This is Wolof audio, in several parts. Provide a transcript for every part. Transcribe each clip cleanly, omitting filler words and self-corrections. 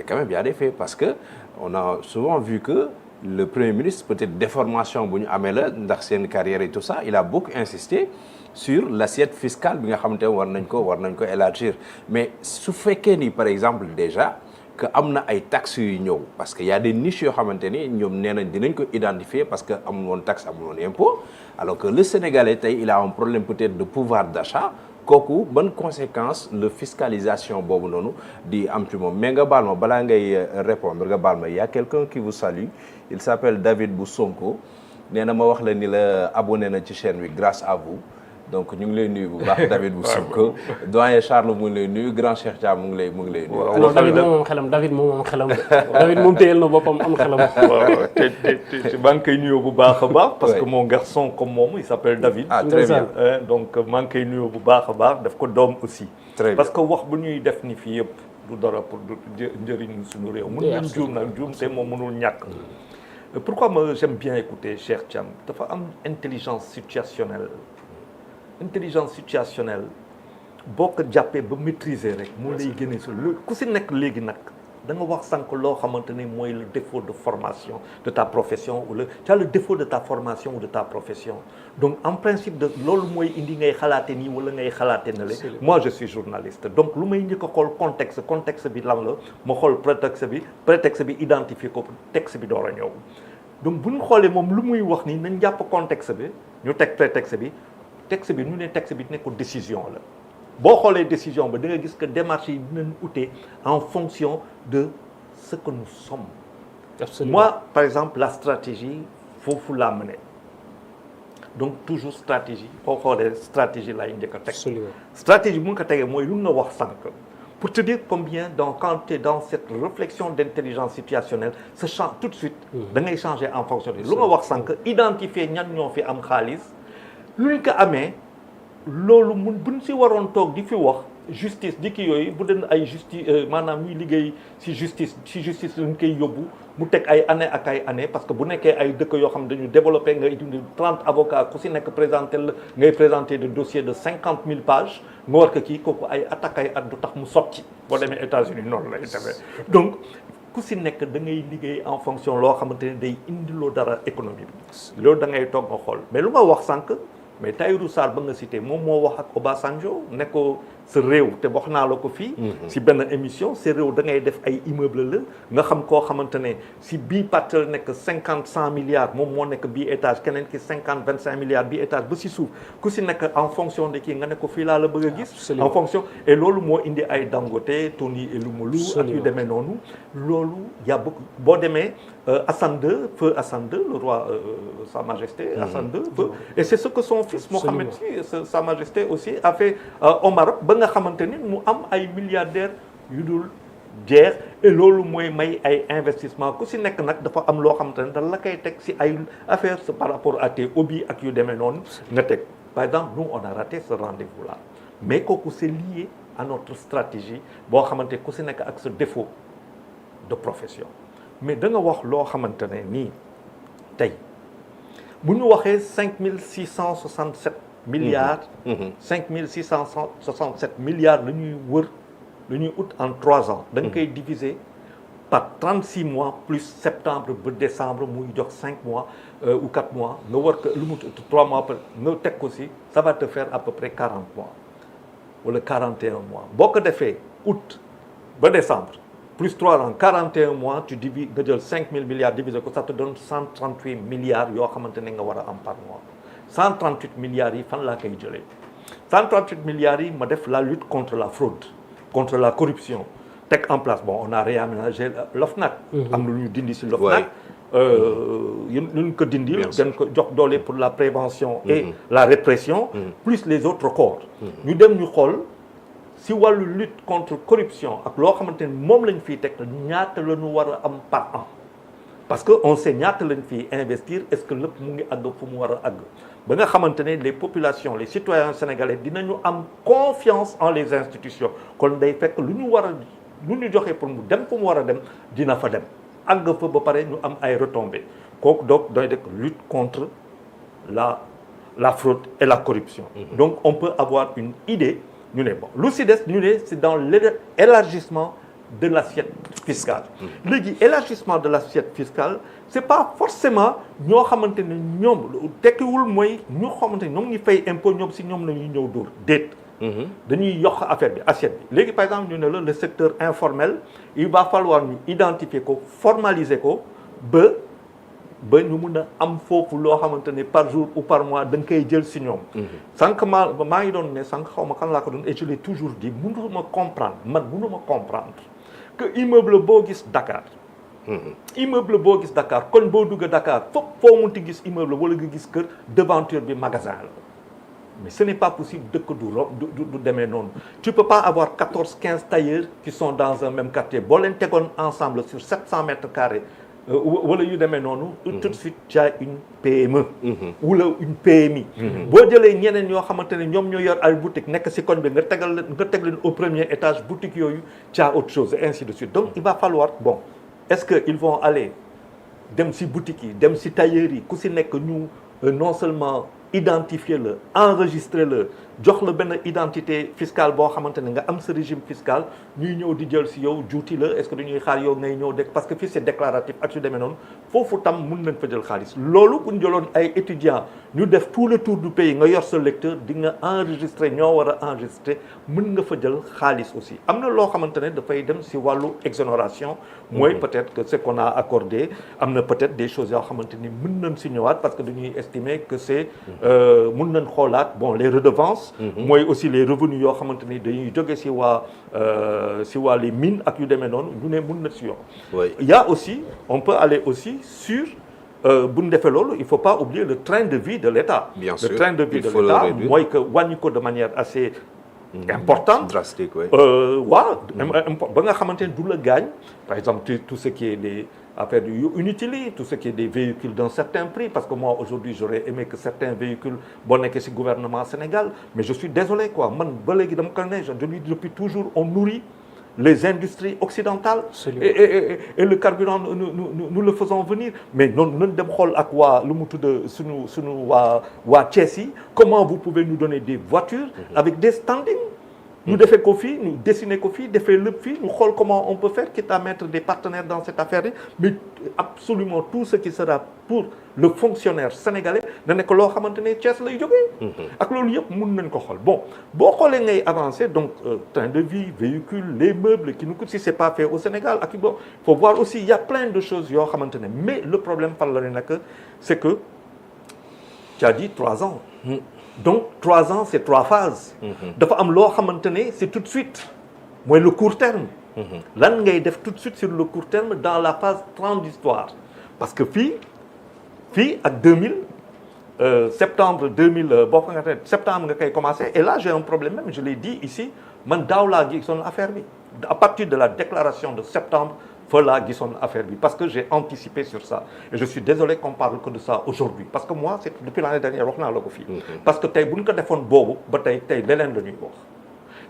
quand même il y a des faits parce que on a souvent vu que le Premier ministre peut-être déformation bu ñu amee la ndax seen carrière et tout ça il a beaucoup insisté sur l'assiette fiscale bi nga xamante ne war nañ ko élargir mais su fekkee ni par exemple déjà que am na ay taxes yu ñëw parce que y a des niches yoo xamante ni ñoom nee nañ dinañ ko identifier parce que amul woon taxe amul woon impôt alors que le Sénégalais tey il a un problème peut-être de pouvoir d'achat kooku ban conséquence la fiscalisation boobu noonu di am ci moom mais nga baal ma balaa ngay répondre nga baal ma y a quelqu'un qui vous salue il s'appelle David bu Sonko nee na ma wax la ni la abonné na ci chaîne bi grâce à vous donc ñu ngi lay nuyu bu baax David bu Sonko doyen Charles mu ngi lay nuyu grand Cheikh Thiam mu ngi lay nuyu. non David moom xelam David moom xelam David moom téyel na boppam am xelam. waaw te maa ngi koy nuyu bu baax a baax. parce que mon garçon comme moom il s'appelle David. ah très bien donc maa ngi koy nuyu bu baax a baax daf ko doom aussi. très bien parce que wax bu ñuy def ni fii yëpp du dara pour njëriñ suñu réew. mën nañ juum nag juum te moom mënul ñàkk. pourquoi moi j'aime bien écouter Cheikh Thiam dafa am intelligence situationnelle. intelligence situationnelle boo ko jàppee ba maîtriser rek moo lay génne sa lu ku si nekk léegi nag da nga wax sànq loo xamante ni mooy le défaut de formation de ta profession ou tu as le défaut de ta formation ou de ta profession donc en principe de loolu mooy indi ngay xalaate nii wala ngay xalaate na le moi je suis journaliste donc lu may njëkk a xool contexte bi lan la ma xool prétexte bi identifier ko texte bi door a ñëw donc bu ñu xoolee moom lu muy wax nii nañ jàpp contexte bi ñu teg prétexte bi texte bi ñu ne texte bi nekkul décision la boo xoolee décision ba da nga gis que démarche yi dinañ ute en fonction de ce que nous sommes. Absolument. Moi par exemple la stratégie foofu laa mëne donc toujours stratégie boo xoolee stratégie laay njëkk a teg. stratégie bu nga ko tegee mooy lu nga wax sànq pour te dire combien donc quand tu es dans cette réflexion d'intelligence situationnelle ça change tout de suite. da ngay changer en fonction de lu nga wax sànq identifier ñan ñoo fi am xaalis. lu ñu ko amee loolu buñ si waroon toog di fi wax justice di ki yooyu bu den ay maanaam ñuy liggéey si justice lañ koy yóbbu mu teg ay année ak ay année parce que bu nekkee ay dëkk yoo xam ne dañu développé ngay indi 30 avocats ku si nekk présenté la ngay présenté de dossier de 50 000 pages nga war ko kii kooku ay at du tax mu sotti boo demee États-Unis noonu lay demee donc ku si nekk da ngay liggéey en fonction loo xamante ne day indiloo dara économie bi loolu da ngay toog nga xool mais lu ma wax sànq mais Tahirou Sarr ba nga cité moom moo wax ak Obasanjo ne ko sa réew te wax naa la ko fii si benn émission sa réew da ngay def ay immeuble la nga xam koo xamante ne si bii partie la nekk 100 milliards moom moo nekk bii étage keneen ki 25 milliards bii étage ba si suuf ku si nekk en fonction de kii nga ne ko fii laa la bëgg a gis en fonction et loolu moo indi ay Dangote Tony Elumelu ak yu demee noonu loolu y'a beaucoup boo demee Hassan II feu Hassan II le roi sa majesté Hassan II feu et c'est ce que son fils Mohamed sa majesté aussi a fait au Maroc ba nga xamante ni mu am ay milliardaires yu dul jeex et loolu mooy may ay investissement ku si nekk nag dafa am loo xamante ne da la koy teg si ay affaires par rapport à tes hobbies ak yu demee noonu nga teg par exemple nous on a raté ce rendez-vous là mais kooku c'est lié à notre stratégie boo xamante ku si nekk ak ce défaut de profession mais da nga wax loo xamante ne nii tey bu ñu waxee 5667 milliards 5667 milliards la ñuy wër la ñuy ut en 3 ans da nga koy diviser par 36 mois plus septembre ba décembre muy jox 5 mois ou 4 mois nga war ko lu mu 3 mois nga teg ko si ça va te faire à peu près 40 mois wala 41 mois boo ko defee août ba décembre plus 3 ans 41 mois tu divises nga jël 5000 milliards divisé ko ça te donne 138 milliards yoo xamante ne nga war a am par mois 138 milliards yi fan laa koy jëlee 138 milliards yi ma def la lutte contre la fraude contre la corruption teg en place bon on a réaménagé l'OFNAC am na lu ñu dindi si l'OFNAC ñu ko dindi dañ ko jox doole pour la prévention et la répression plus les autres corps ñu dem ñu xool si wàllu lutte contre corruption ak loo xamante ni moom lañ fiy teg ñaata la ñu war a am par an parce que on sait ñaata lañ fiy investir est-ce que lépp mu ngi àgg fu mu war a àgg ba nga xamante ne les populations les citoyens sénégalais dinañu am confiance en les institutions kon day fekk lu ñu war a lu ñu joxe pour mu dem fu mu war a dem dina fa dem àgg fa ba pare ñu am ay retombées kooku donc doy dek lutte contre la fraude et la corruption donc on peut avoir une idée ñu ne bon lu si des ñu ne c'est dans l'élargissement de l'assiette fiscale. léegi élargissement de l'assiette fiscale c'est pas forcément ñoo xamante ne ñoom tekkiwul mooy ñoo xamante ne ñoom ngi fay impôt ñoom si ñoom la ñuy ñëw dóor déet. dañuy yokk affaire bi assiette bi léegi par exemple ñu ne la le secteur informel il va falloir ñu identifier ko formaliser ko ba ñu mun a am foofu loo xamante ne par jour ou par mois da nga koy jël si ñoom. sànq maa ngi doon ne sànq xaw ma kan laa ko doon et je l'ai toujours dit mënuma comprendre que immeuble boo gis Dakar. immeuble boo gis Dakar kon boo dugg Dakar foo munti gis immeuble wala nga gis kër devanture bi magasin la. mais ce n'est pas possible dëkk du demee noonu tu peux pas avoir 14-15 tailleurs qui sont dans un même quartier boo leen tegoon ensemble sur 700 mètres carrés wala yu demee noonu tout de suite tu as une PME wala une PMI boo jëlee ñeneen yoo xamante ne ñoom ñoo yor ay boutique nekk ci koñ bi nga teg leen au premier étage boutique yooyu tu as autre chose et ainsi de suite donc il va falloir bon est-ce que ils vont aller dem ci boutique yi dem ci tailleurs yi ku ci nekk ñu non seulement identifier la enregistrer la jox la benn identité fiscale boo xamante ne nga am sa régime fiscal ñuy ñëw di jël si yow juuti la est-ce que dañuy xaar yow ngay ñëw parce que fii c'est déclaratif ak su demee noonu foofu tam mun nañ fa jël xaalis loolu bu ñu jëloon ay étudiants ñu def tout le tour du pays nga yor sa lecteur di nga enregistrer ñoo war a enregistrer mën nga fa jël xaalis aussi am na loo xamante ne dafay dem si wàllu exonération mooy peut-être que ce qu'on a accordé am na peut-être des choses yoo xamante ni mën nañ si ñëwaat parce que dañuy estimer que c'est mën nañ xoolaat bon les redevances mooy aussi les revenus yoo xamante ni dañuy jóge si waa les mines ak yu demee noonu ñu ne mën na si yokk il y a aussi on peut aller aussi sur bu ñu defee loolu il faut pas oublier le train de vie de l'État. Bien sûr, le train de vie de l'État mooy que wàññi ko de manière assez importante. Drastique, oui. Waaw ba nga xamante ne du la gaañ par exemple tout ce qui est des affaires yu inutiles yi tout ce qui est des véhicules d'un certain prix parce que moi aujourd'hui j'aurais aimé que certains véhicules boo nekkee ci gouvernement Sénégal mais je suis désolé quoi man ba léegi dama ko ne je dis depuis toujours on nourrit les industries occidentales et le carburant nous le faisons venir mais noonu nañ dem xool ak waa lu mu tudd suñu waa Thiès yi comment vous pouvez nous donner des voitures avec des standings ñu defee ko fii ñu dessiner ko fii defee lépp fii ñu xool comment on peut faire quitte à mettre des partenaires dans cette affaire yi mais absolument tout ce qui sera pour le fonctionnaire sénégalais da nekk loo xamante ne Thiès lay jógee ak loolu yëpp mun nañ ko xool bon boo xoolee ngay avancer donc train de vie véhicule les meubles qui nous coûtent si c'est pas fait au Sénégal ak bon faut voir aussi il y a plein de choses yoo xamante ne mais le problème fan la ne nag c'est que tu as dit 3 ans donc 3 ans c'est 3 phases dafa am loo xamante ne c'est tout de suite mooy le court terme lan ngay def tout de suite sur le court terme dans la phase transitoire parce que fii ak septembre 2000 boo ko nga te septembre nga koy commencer et là j'ai un problème même je l'ai dit ici man daaw laa gisoon affaire bi à partir de la déclaration de septembre fa laa gisoon affaire bi parce que j'ai anticipé sur ça et je suis désolé qu'on parle que de ça aujourd'hui parce que moi c'est depuis l'année dernière wax naa la ko fii parce que tey bu ñu ko defoon boobu ba tey leneen la ñuy wax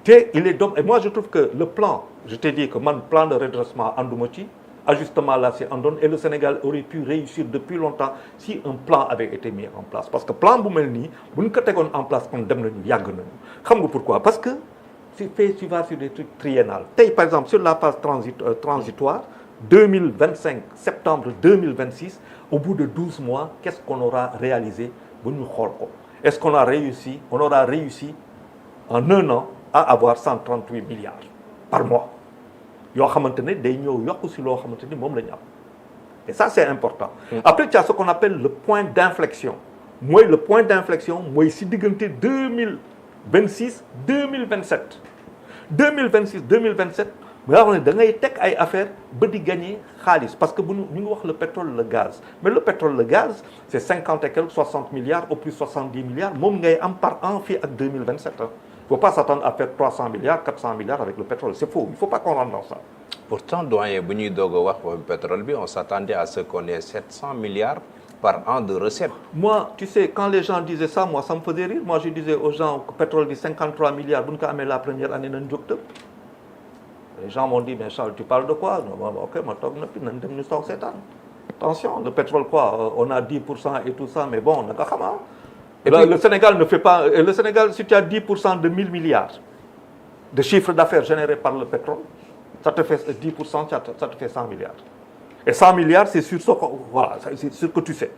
te il est donc et moi je trouve que le plan je t'ai dit que man plan de redressement ànduma ci ajustement là c'est àndoon et le Sénégal aurait pu réussir depuis longtemps si un plan avait été mis en place parce que plan bu mel nii bu ñu ko tegoon en place kon dem nañu yàgg nañu xam nga pourquoi parce que c'est fait tu vas sur des trucs triennales tey par exemple sur la phase transitoire 2025 septembre 2026 au bout de 12 mois qu'est-ce qu'on aura réalisé ba ñu xool ko est-ce qu'on a réussi on aura réussi en 1 an à avoir 138 milliards par mois yoo xamante ne day ñëw yokk si loo xamante ni moom la ñu am et ça c'est important après tu as ce qu'on appelle le point d'inflexion mooy le point d'inflexion mooy si diggante 2026 2027 2026 2027 nga xam ne da ngay teg ay affaires ba di gagner xaalis parce que bu ñu ngi wax le pétrole le gaz mais le pétrole le gaz c'est 50 et quelques 60 milliards au plus 70 milliards moom ngay am par an fii ak 2027 il faut pas s'attendre à faire 300 milliards 400 milliards avec le pétrole c'est faux il faut pas qu'on rentre dans ça. Pourtant doyen bu ñuy doog a wax pétrole bi on s'attendait à ce qu'on ait 700 milliards par an de recettes. Moi tu sais quand les gens disaient ça moi ça me faisait rire moi je disais aux gens que pétrole bi 53 milliards bu ñu ko amee la première année nañ jóg tëb. Les gens m'ont dit mais Charles tu parles de quoi ok ma toog na fi nañ dem ñu toog seetaan attention le pétrole quoi on a 10% et tout ça mais bon naka xama et puis le Sénégal ne fait pas le Sénégal si tu as 10% de 1000 milliards de chiffre d'affaires généré par le pétrole ça te fait 10%, ça te fait 100 milliards. Et 100 milliards, c'est sur ce voilà, c'est ce que tu sais.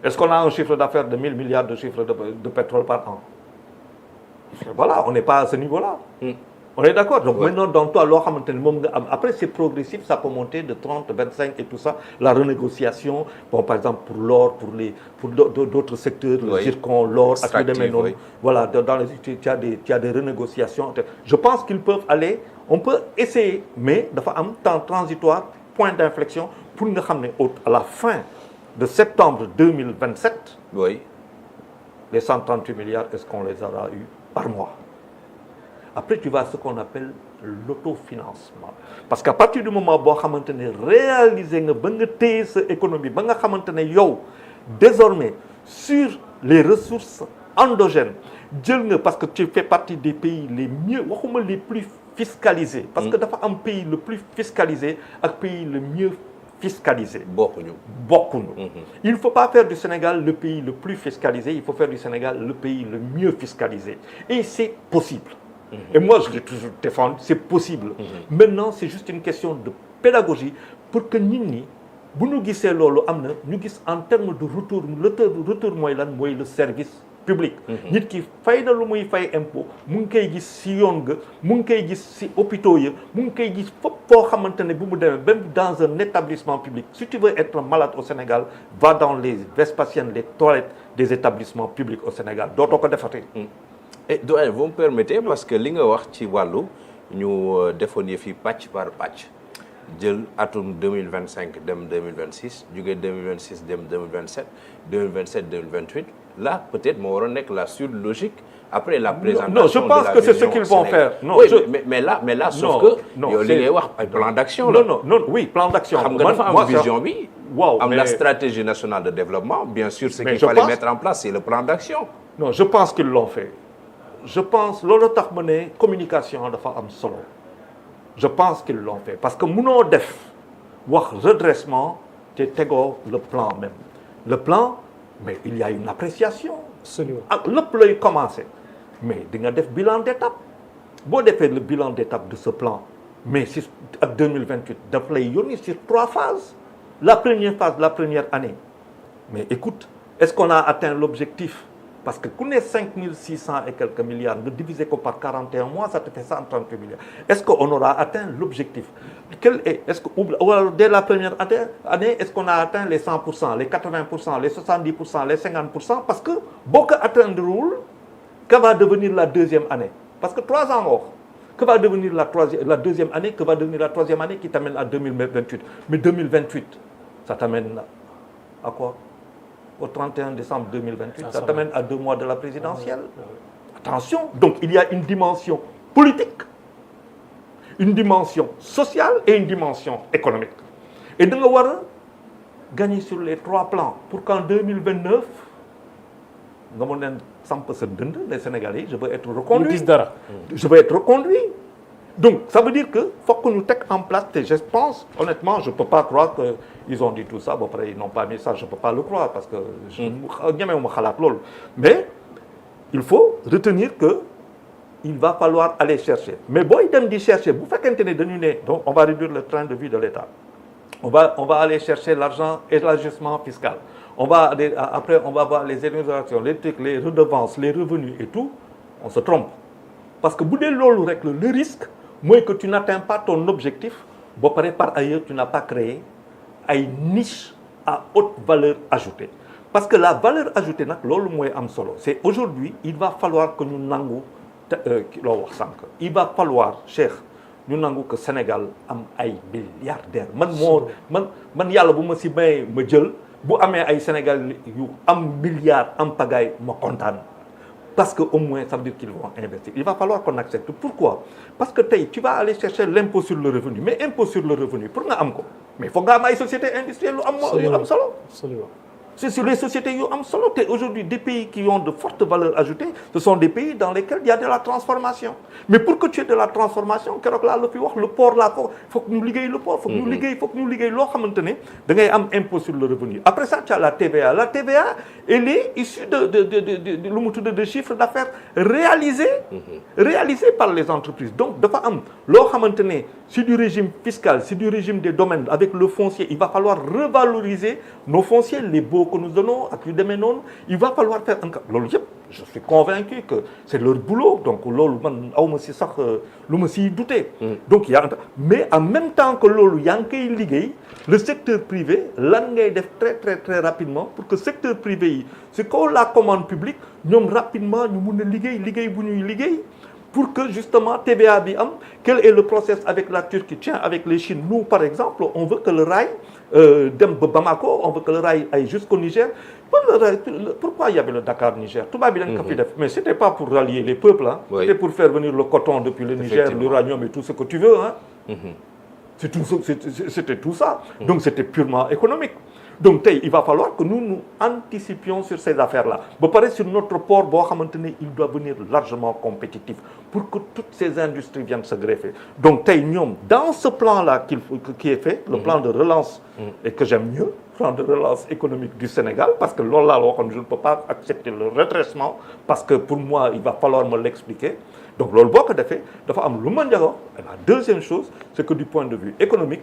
Est-ce qu'on a un chiffre d'affaires de 1000 milliards de chiffre de pétrole par an? Voilà, on n'est pas à ce niveau-là. On est d'accord. Donc maintenant, dans toi, après c'est progressif, ça peut monter de 30, 25 et tout ça. La renégociation, bon, par exemple pour l'or, pour d'autres secteurs, le zircon, l'or, voilà, dans les il y a des renégociations. Je pense qu'ils peuvent aller, on peut essayer, mais il faut un temps transitoire, point d'inflexion, pour nous ramener à la fin de septembre 2027, les 138 milliards, est-ce qu'on les aura eu par mois? Après, tu vas à ce qu'on appelle l'autofinancement. Parce qu'à partir du moment où tu as réalisé cette économie, désormais, sur les ressources endogènes, parce que tu fais partie des pays les plus fiscalisés. Parce que un pays le plus fiscalisé, un pays le mieux fiscalisé. Beaucoup. Il ne faut pas faire du Sénégal le pays le plus fiscalisé, il faut faire du Sénégal le pays le mieux fiscalisé. Et c'est possible. Et moi, je l'ai toujours défendu, c'est possible. Maintenant, c'est juste une question de pédagogie pour que nous, nous gisee loolu am na ñu gis en termes de retour mooy lan mooy le service public. Nit ki fay na lu muy fay impôt mu ngi koy gis si yoon ga mu ngi koy gis si hôpitaux ya mu ngi koy gis fépp foo xamante ne bu mu demee même dans un établissement public. Si tu veux être malade au Sénégal, va dans les Vespasiennes, les toilettes des établissements publics au Sénégal. Dootoo ko defati. Et doyen, vous me permettez parce que li nga wax ci wàllu ñu defoon fi pàcc par pàcc jël atum 2025 dem 2026 jóge 2026 dem 2027 2027 2028 là peut-être moo waroon nekk la suite logique après la présentation. Non, je pense que c'est ce qu'ils vont faire. Non, oui, mais là sauf que yow li ngay wax ay plan d'action la. Non, oui, plan d'action. xam nga dafa am vision bi. Waaw, am la stratégie nationale de développement, bien sûr ce qu'il fallait mettre en place c'est le plan d'action. Non, je pense qu'ils l'ont fait. Je pense loolu tax ma ne communication dafa am solo. Je pense qu'ils l'ont fait parce que mënoo def wax redressement te tegoo le plan même. Le plan, mais il y a une appréciation. Absolument. ak lépp lay commencer mais di nga def bilan d'étape boo defee le bilan d'étape de ce plan mais si ak 2028 daf lay yónni sur 3 phases. La première phase, la première année, mais écoute, est-ce qu'on a atteint l'objectif? Parce que qu'on est 5600 et quelques milliards, divisé par 41 mois, ça te fait 138 milliards. Est-ce qu'on aura atteint l'objectif? Est-ce que dès la première année, est-ce qu'on a atteint les 100%, les 80%, les 70%, les 50%? Parce que beaucoup atteignent le rôle, que va devenir la deuxième année? Parce que 3 ans hors, que va devenir la deuxième année? Que va devenir la troisième année qui t'amène à 2028? Mais 2028, ça t'amène à quoi? Au 31 décembre 2028, ça t'amène à 2 mois de la présidentielle. Attention, donc il y a une dimension politique, une dimension sociale et une dimension économique. Et donc on va gagner sur les 3 plans pour qu'en 2029, les Sénégalais, je veux être reconduit. Je veux être reconduit. Donc, ça veut dire qu'il faut que nous mettions en place, et je pense, honnêtement, je ne peux pas croire qu'ils ont dit tout ça. Bon, après, ils n'ont pas mis ça, je ne peux pas le croire, parce que mais il faut retenir qu'il va falloir aller chercher. Mais bon, il dit chercher, vous faites donc on va réduire le train de vie de l'État. On va aller chercher l'argent et l'ajustement fiscal. Après, on va voir les exonérations, les trucs, les redevances, les revenus et tout. On se trompe. Parce que le risque, moi, que tu n'atteins pas ton objectif, par ailleurs, tu n'as pas créé une niche à haute valeur ajoutée. Parce que la valeur ajoutée, c'est aujourd'hui, il va falloir que nous n'angou, il va falloir, cher, nous n'angou que Sénégal ait des milliardaires. Man yalla bu ma si may ma jël bu amé ay Sénégal yu am milliards am pagaille ma contane. Parce qu'au moins, ça veut dire qu'ils vont investir. Il va falloir qu'on accepte. Pourquoi? Parce que tu vas aller chercher l'impôt sur le revenu. Mais impôt sur le revenu, pour nga am ko. Mais il faut que tu aies une société industrielle. Absolument. c'est sur les sociétés yu am solo te aujourd'hui des pays qui ont de fortes valeurs ajoutées ce sont des pays dans lesquels il y a de la transformation mais pour que tu aies de la transformation keroog laa la fi wax le port là foog ñu liggéey le port foog ñu liggéey loo xamante ne da ngay am impôt sur le revenu après ça tu as la TVA elle est issue de lu mu tudd de chiffre d'affaires réalisé par les entreprises donc dafa am loo xamante ne c'est du régime fiscal c'est du régime des domaines avec le foncier il va falloir revaloriser nos fonciers les baux que nous donnons ak yu demee noonu il va falloir faire un cas loolu yëpp je suis convaincu que c'est leur boulot donc loolu man awma si sax lu ma siy douter donc y a mais en même temps que loolu yaa ngi koy liggéey le secteur privé lan ngay def très rapidement pour que secteur privé yi c'est comme la commande publique ñoom rapidement ñu mun a liggéey bu ñuy liggéey pour que justement TVA bi am quel est le process avec la Turquie tiens avec les Chines nous par exemple on veut que le rail dem ba Bamako on veut que le rail aille jusqu'au Niger pourquoi il y avait le Dakar Niger tubaab bi dañ ko fi def mais c'était pas pour rallier les peuples hein c'était pour faire venir le coton depuis le Niger l'uranium et tout ce que tu veux hein c'était tout ça donc c'était purement économique donc tey il va falloir que nous anticipions sur ces affaires-là ba pare sur notre port boo xamante ne il doit venir largement compétitif pour que toutes ces industries viennent se greffer donc tey ñoom dans ce plan-là qui est fait le plan de relance et que j'aime mieux plan de relance économique du Sénégal parce que loolu laa la waxoon je ne peux pas accepter le redressement parce que pour moi il va falloir me l'expliquer donc loolu boo ko defee dafa am lu ma njëkkoon et la deuxième chose c'est que du point de vue économique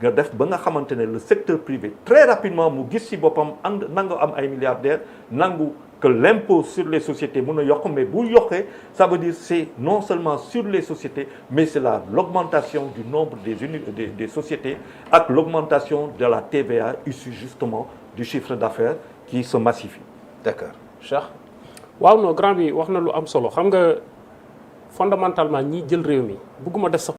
nga def ba nga xamante ne le secteur privé très rapidement mu gis ci boppam nangu am ay milliardaires nangu que l'impôt sur les sociétés mën a yokk mais bu yokkee ça veut dire c'est non seulement sur les sociétés mais c'est l'augmentation du nombre des sociétés ak l'augmentation de la TVA issue justement du chiffre d'affaires qui se massifie. D'accord. Cheikh. waaw non grand bi wax na lu am solo xam nga fondamentalement ñi jël réew mi bëgguma def sax